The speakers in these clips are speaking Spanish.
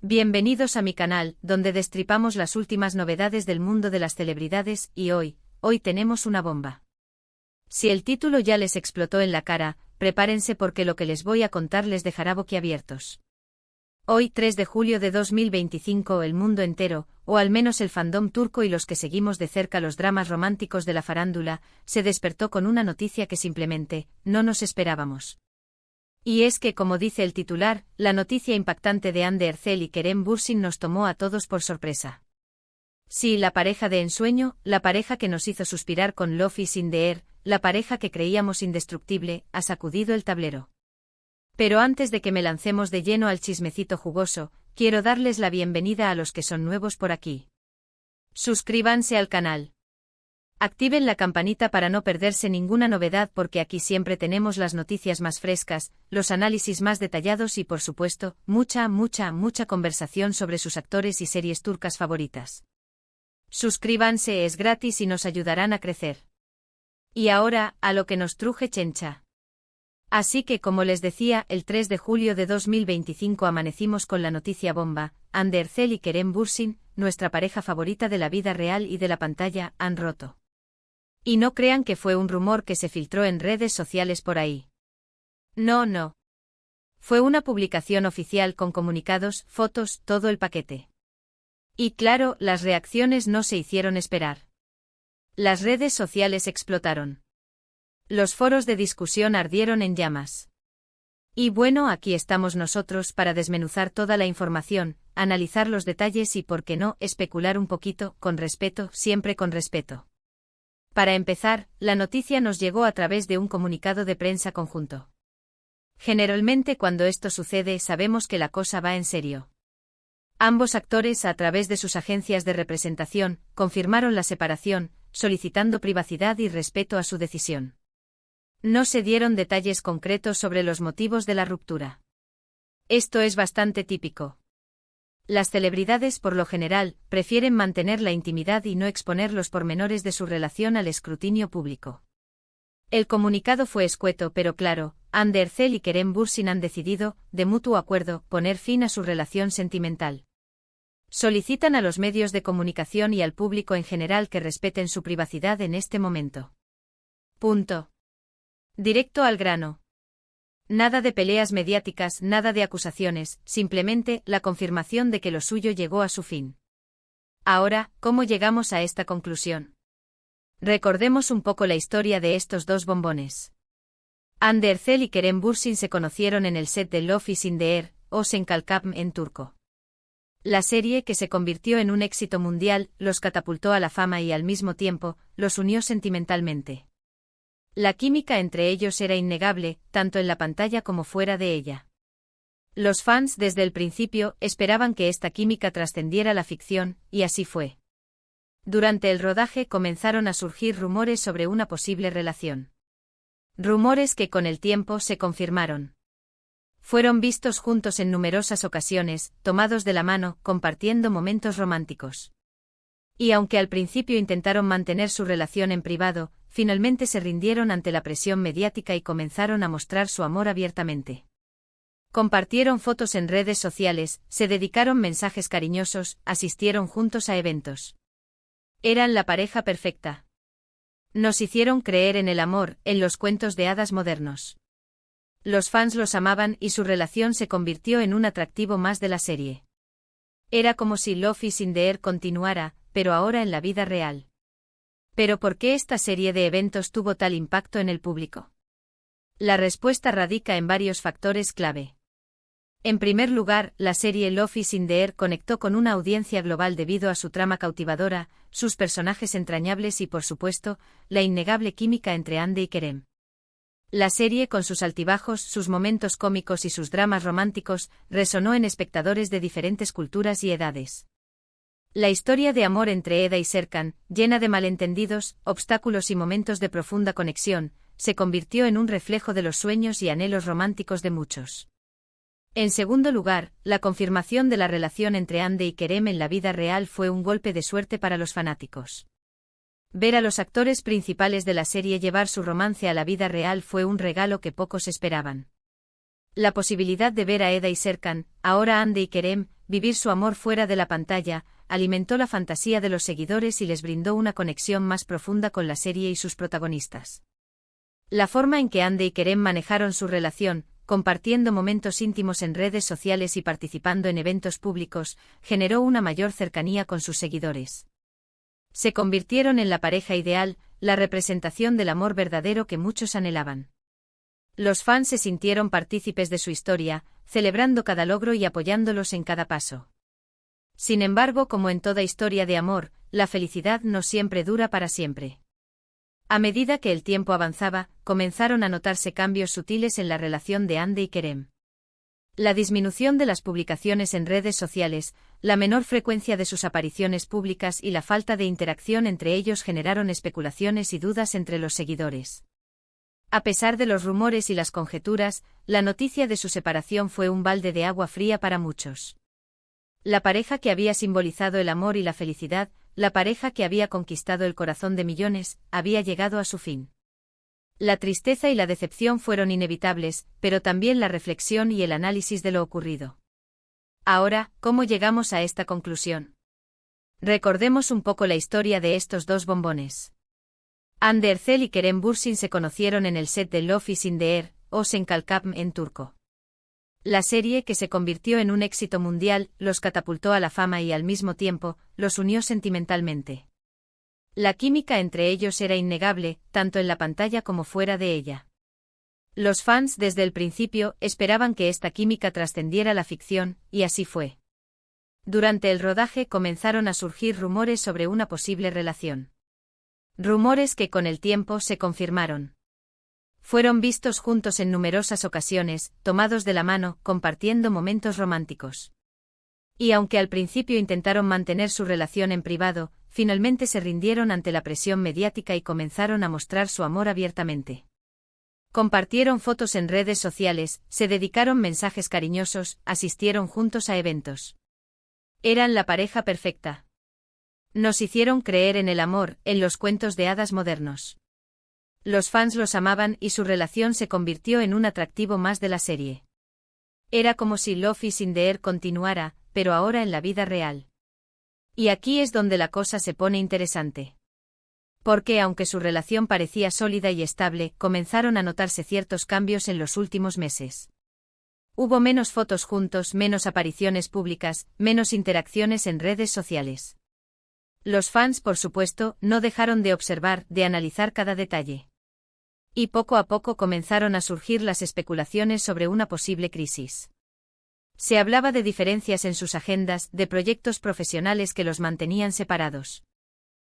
Bienvenidos a mi canal, donde destripamos las últimas novedades del mundo de las celebridades, y hoy tenemos una bomba. Si el título ya les explotó en la cara, prepárense porque lo que les voy a contar les dejará boquiabiertos. Hoy, 3 de julio de 2025, el mundo entero, o al menos el fandom turco y los que seguimos de cerca los dramas románticos de la farándula, se despertó con una noticia que simplemente no nos esperábamos. Y es que, como dice el titular, la noticia impactante de Hande Erçel y Kerem Bürsin nos tomó a todos por sorpresa. Sí, la pareja de ensueño, la pareja que nos hizo suspirar con Love is in the air, la pareja que creíamos indestructible, ha sacudido el tablero. Pero antes de que me lancemos de lleno al chismecito jugoso, quiero darles la bienvenida a los que son nuevos por aquí. Suscríbanse al canal. Activen la campanita para no perderse ninguna novedad porque aquí siempre tenemos las noticias más frescas, los análisis más detallados y por supuesto, mucha conversación sobre sus actores y series turcas favoritas. Suscríbanse, es gratis y nos ayudarán a crecer. Y ahora, a lo que nos truje Chencha. Así que como les decía, el 3 de julio de 2025 amanecimos con la noticia bomba: Hande Erçel y Kerem Bürsin, nuestra pareja favorita de la vida real y de la pantalla, han roto. Y no crean que fue un rumor que se filtró en redes sociales por ahí. No. Fue una publicación oficial con comunicados, fotos, todo el paquete. Y claro, las reacciones no se hicieron esperar. Las redes sociales explotaron. Los foros de discusión ardieron en llamas. Y bueno, aquí estamos nosotros para desmenuzar toda la información, analizar los detalles y, por qué no, especular un poquito, con respeto, siempre con respeto. Para empezar, la noticia nos llegó a través de un comunicado de prensa conjunto. Generalmente cuando esto sucede sabemos que la cosa va en serio. Ambos actores, a través de sus agencias de representación, confirmaron la separación, solicitando privacidad y respeto a su decisión. No se dieron detalles concretos sobre los motivos de la ruptura. Esto es bastante típico. Las celebridades, por lo general, prefieren mantener la intimidad y no exponer los pormenores de su relación al escrutinio público. El comunicado fue escueto pero claro: Hande Erçel y Kerem Bürsin han decidido, de mutuo acuerdo, poner fin a su relación sentimental. Solicitan a los medios de comunicación y al público en general que respeten su privacidad en este momento. Punto. Directo al grano. Nada de peleas mediáticas, nada de acusaciones, simplemente la confirmación de que lo suyo llegó a su fin. Ahora, ¿cómo llegamos a esta conclusión? Recordemos un poco la historia de estos dos bombones. Hande Erçel y Kerem Bürsin se conocieron en el set de Love is in the air, o Sen Kalkam en turco. La serie, que se convirtió en un éxito mundial, los catapultó a la fama y al mismo tiempo, los unió sentimentalmente. La química entre ellos era innegable, tanto en la pantalla como fuera de ella. Los fans desde el principio esperaban que esta química trascendiera la ficción, y así fue. Durante el rodaje comenzaron a surgir rumores sobre una posible relación. Rumores que con el tiempo se confirmaron. Fueron vistos juntos en numerosas ocasiones, tomados de la mano, compartiendo momentos románticos. Y aunque al principio intentaron mantener su relación en privado, finalmente se rindieron ante la presión mediática y comenzaron a mostrar su amor abiertamente. Compartieron fotos en redes sociales, se dedicaron mensajes cariñosos, asistieron juntos a eventos. Eran la pareja perfecta. Nos hicieron creer en el amor, en los cuentos de hadas modernos. Los fans los amaban y su relación se convirtió en un atractivo más de la serie. Era como si Love is in the air continuara, pero ahora en la vida real. ¿Pero por qué esta serie de eventos tuvo tal impacto en el público? La respuesta radica en varios factores clave. En primer lugar, la serie Love is in the air conectó con una audiencia global debido a su trama cautivadora, sus personajes entrañables y, por supuesto, la innegable química entre Hande y Kerem. La serie, con sus altibajos, sus momentos cómicos y sus dramas románticos, resonó en espectadores de diferentes culturas y edades. La historia de amor entre Eda y Serkan, llena de malentendidos, obstáculos y momentos de profunda conexión, se convirtió en un reflejo de los sueños y anhelos románticos de muchos. En segundo lugar, la confirmación de la relación entre Hande y Kerem en la vida real fue un golpe de suerte para los fanáticos. Ver a los actores principales de la serie llevar su romance a la vida real fue un regalo que pocos esperaban. La posibilidad de ver a Eda y Serkan, ahora Hande y Kerem, vivir su amor fuera de la pantalla, alimentó la fantasía de los seguidores y les brindó una conexión más profunda con la serie y sus protagonistas. La forma en que Ande y Kerem manejaron su relación, compartiendo momentos íntimos en redes sociales y participando en eventos públicos, generó una mayor cercanía con sus seguidores. Se convirtieron en la pareja ideal, la representación del amor verdadero que muchos anhelaban. Los fans se sintieron partícipes de su historia, celebrando cada logro y apoyándolos en cada paso. Sin embargo, como en toda historia de amor, la felicidad no siempre dura para siempre. A medida que el tiempo avanzaba, comenzaron a notarse cambios sutiles en la relación de Ande y Kerem. La disminución de las publicaciones en redes sociales, la menor frecuencia de sus apariciones públicas y la falta de interacción entre ellos generaron especulaciones y dudas entre los seguidores. A pesar de los rumores y las conjeturas, la noticia de su separación fue un balde de agua fría para muchos. La pareja que había simbolizado el amor y la felicidad, la pareja que había conquistado el corazón de millones, había llegado a su fin. La tristeza y la decepción fueron inevitables, pero también la reflexión y el análisis de lo ocurrido. Ahora, ¿cómo llegamos a esta conclusión? Recordemos un poco la historia de estos dos bombones. Hande Erçel y Kerem Bürsin se conocieron en el set de Love is in the Air, o Sen Kalkam en turco. La serie, que se convirtió en un éxito mundial, los catapultó a la fama y al mismo tiempo, los unió sentimentalmente. La química entre ellos era innegable, tanto en la pantalla como fuera de ella. Los fans desde el principio esperaban que esta química trascendiera la ficción, y así fue. Durante el rodaje comenzaron a surgir rumores sobre una posible relación. Rumores que con el tiempo se confirmaron. Fueron vistos juntos en numerosas ocasiones, tomados de la mano, compartiendo momentos románticos. Y aunque al principio intentaron mantener su relación en privado, finalmente se rindieron ante la presión mediática y comenzaron a mostrar su amor abiertamente. Compartieron fotos en redes sociales, se dedicaron mensajes cariñosos, asistieron juntos a eventos. Eran la pareja perfecta. Nos hicieron creer en el amor, en los cuentos de hadas modernos. Los fans los amaban y su relación se convirtió en un atractivo más de la serie. Era como si Love is in the Air continuara, pero ahora en la vida real. Y aquí es donde la cosa se pone interesante. Porque aunque su relación parecía sólida y estable, comenzaron a notarse ciertos cambios en los últimos meses. Hubo menos fotos juntos, menos apariciones públicas, menos interacciones en redes sociales. Los fans, por supuesto, no dejaron de observar, de analizar cada detalle. Y poco a poco comenzaron a surgir las especulaciones sobre una posible crisis. Se hablaba de diferencias en sus agendas, de proyectos profesionales que los mantenían separados.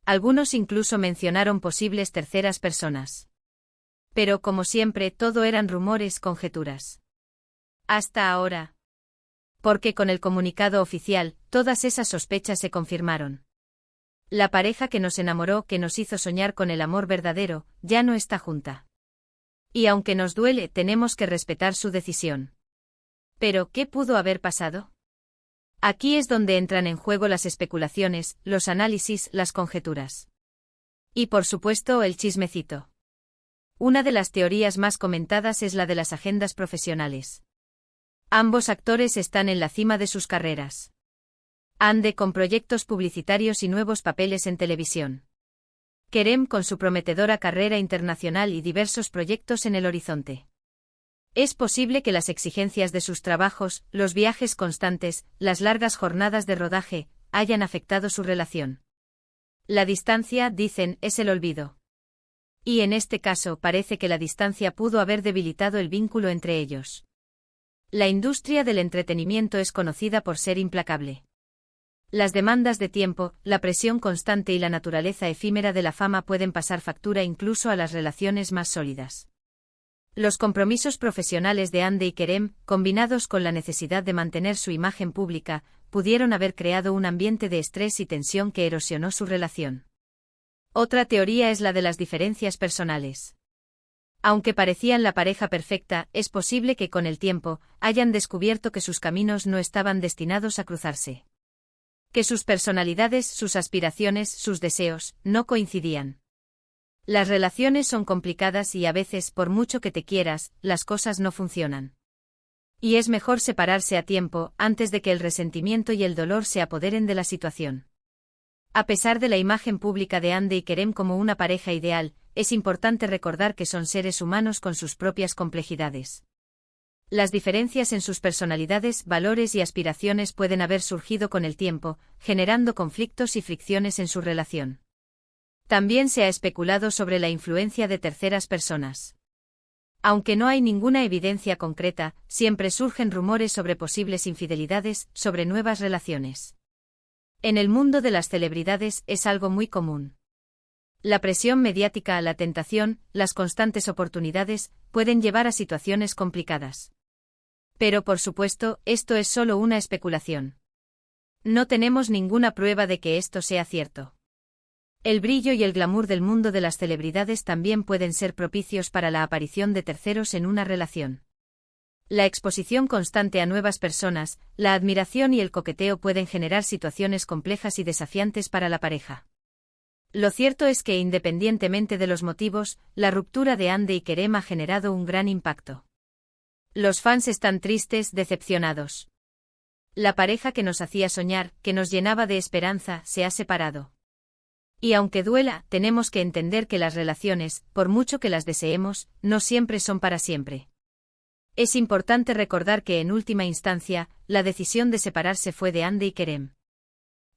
Algunos incluso mencionaron posibles terceras personas. Pero como siempre, todo eran rumores, conjeturas. Hasta ahora. Porque con el comunicado oficial, todas esas sospechas se confirmaron. La pareja que nos enamoró, que nos hizo soñar con el amor verdadero, ya no está junta. Y aunque nos duele, tenemos que respetar su decisión. ¿Pero qué pudo haber pasado? Aquí es donde entran en juego las especulaciones, los análisis, las conjeturas. Y por supuesto el chismecito. Una de las teorías más comentadas es la de las agendas profesionales. Ambos actores están en la cima de sus carreras. Hande con proyectos publicitarios y nuevos papeles en televisión. Kerem con su prometedora carrera internacional y diversos proyectos en el horizonte. Es posible que las exigencias de sus trabajos, los viajes constantes, las largas jornadas de rodaje, hayan afectado su relación. La distancia, dicen, es el olvido. Y en este caso parece que la distancia pudo haber debilitado el vínculo entre ellos. La industria del entretenimiento es conocida por ser implacable. Las demandas de tiempo, la presión constante y la naturaleza efímera de la fama pueden pasar factura incluso a las relaciones más sólidas. Los compromisos profesionales de Hande y Kerem, combinados con la necesidad de mantener su imagen pública, pudieron haber creado un ambiente de estrés y tensión que erosionó su relación. Otra teoría es la de las diferencias personales. Aunque parecían la pareja perfecta, es posible que con el tiempo hayan descubierto que sus caminos no estaban destinados a cruzarse. Que sus personalidades, sus aspiraciones, sus deseos, no coincidían. Las relaciones son complicadas y a veces, por mucho que te quieras, las cosas no funcionan. Y es mejor separarse a tiempo, antes de que el resentimiento y el dolor se apoderen de la situación. A pesar de la imagen pública de Hande y Kerem como una pareja ideal, es importante recordar que son seres humanos con sus propias complejidades. Las diferencias en sus personalidades, valores y aspiraciones pueden haber surgido con el tiempo, generando conflictos y fricciones en su relación. También se ha especulado sobre la influencia de terceras personas. Aunque no hay ninguna evidencia concreta, siempre surgen rumores sobre posibles infidelidades, sobre nuevas relaciones. En el mundo de las celebridades es algo muy común. La presión mediática a la tentación, las constantes oportunidades, pueden llevar a situaciones complicadas. Pero por supuesto, esto es solo una especulación. No tenemos ninguna prueba de que esto sea cierto. El brillo y el glamour del mundo de las celebridades también pueden ser propicios para la aparición de terceros en una relación. La exposición constante a nuevas personas, la admiración y el coqueteo pueden generar situaciones complejas y desafiantes para la pareja. Lo cierto es que independientemente de los motivos, la ruptura de Hande y Kerem ha generado un gran impacto. Los fans están tristes, decepcionados. La pareja que nos hacía soñar, que nos llenaba de esperanza, se ha separado. Y aunque duela, tenemos que entender que las relaciones, por mucho que las deseemos, no siempre son para siempre. Es importante recordar que en última instancia, la decisión de separarse fue de Hande y Kerem.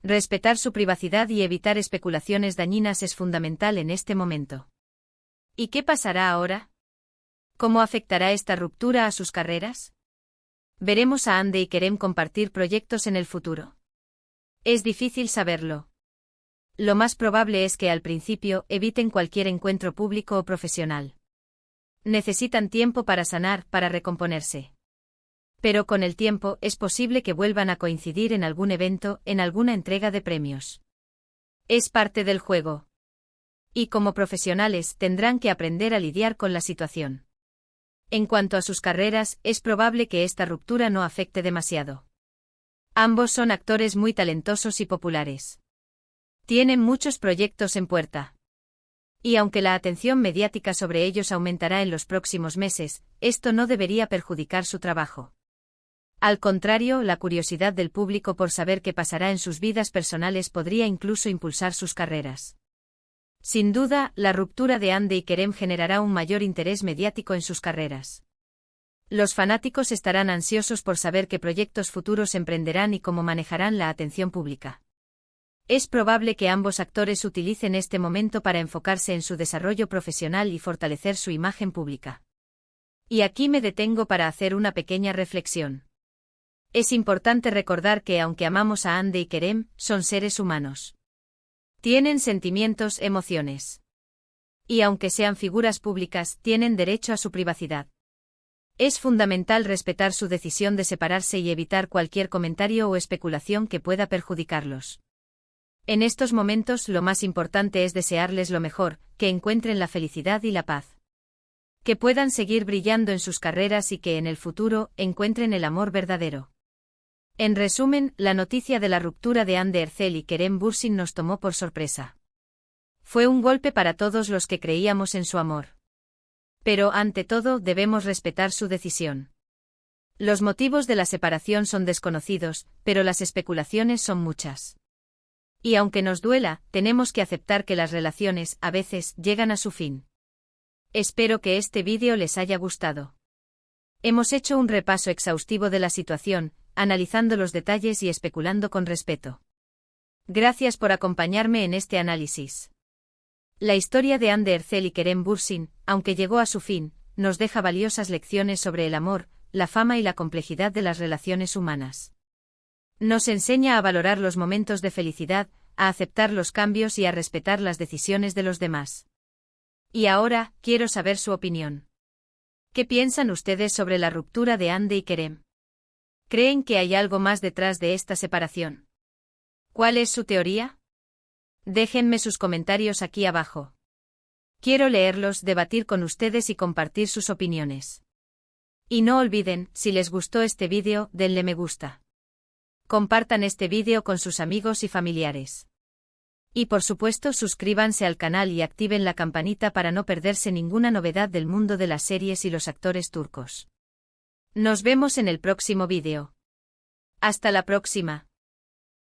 Respetar su privacidad y evitar especulaciones dañinas es fundamental en este momento. ¿Y qué pasará ahora? ¿Cómo afectará esta ruptura a sus carreras? ¿Veremos a Hande y Kerem compartir proyectos en el futuro? Es difícil saberlo. Lo más probable es que al principio eviten cualquier encuentro público o profesional. Necesitan tiempo para sanar, para recomponerse. Pero con el tiempo es posible que vuelvan a coincidir en algún evento, en alguna entrega de premios. Es parte del juego. Y como profesionales tendrán que aprender a lidiar con la situación. En cuanto a sus carreras, es probable que esta ruptura no afecte demasiado. Ambos son actores muy talentosos y populares. Tienen muchos proyectos en puerta. Y aunque la atención mediática sobre ellos aumentará en los próximos meses, esto no debería perjudicar su trabajo. Al contrario, la curiosidad del público por saber qué pasará en sus vidas personales podría incluso impulsar sus carreras. Sin duda, la ruptura de Hande y Kerem generará un mayor interés mediático en sus carreras. Los fanáticos estarán ansiosos por saber qué proyectos futuros emprenderán y cómo manejarán la atención pública. Es probable que ambos actores utilicen este momento para enfocarse en su desarrollo profesional y fortalecer su imagen pública. Y aquí me detengo para hacer una pequeña reflexión. Es importante recordar que aunque amamos a Hande y Kerem, son seres humanos. Tienen sentimientos, emociones. Y aunque sean figuras públicas, tienen derecho a su privacidad. Es fundamental respetar su decisión de separarse y evitar cualquier comentario o especulación que pueda perjudicarlos. En estos momentos lo más importante es desearles lo mejor, que encuentren la felicidad y la paz. Que puedan seguir brillando en sus carreras y que en el futuro encuentren el amor verdadero. En resumen, la noticia de la ruptura de Hande Erçel y Kerem Bürsin nos tomó por sorpresa. Fue un golpe para todos los que creíamos en su amor. Pero ante todo debemos respetar su decisión. Los motivos de la separación son desconocidos, pero las especulaciones son muchas. Y aunque nos duela, tenemos que aceptar que las relaciones, a veces, llegan a su fin. Espero que este vídeo les haya gustado. Hemos hecho un repaso exhaustivo de la situación, analizando los detalles y especulando con respeto. Gracias por acompañarme en este análisis. La historia de Hande Erçel y Kerem Bürsin, aunque llegó a su fin, nos deja valiosas lecciones sobre el amor, la fama y la complejidad de las relaciones humanas. Nos enseña a valorar los momentos de felicidad, a aceptar los cambios y a respetar las decisiones de los demás. Y ahora, quiero saber su opinión. ¿Qué piensan ustedes sobre la ruptura de Hande y Kerem? ¿Creen que hay algo más detrás de esta separación? ¿Cuál es su teoría? Déjenme sus comentarios aquí abajo. Quiero leerlos, debatir con ustedes y compartir sus opiniones. Y no olviden, si les gustó este vídeo, denle me gusta. Compartan este vídeo con sus amigos y familiares. Y por supuesto suscríbanse al canal y activen la campanita para no perderse ninguna novedad del mundo de las series y los actores turcos. Nos vemos en el próximo vídeo. Hasta la próxima.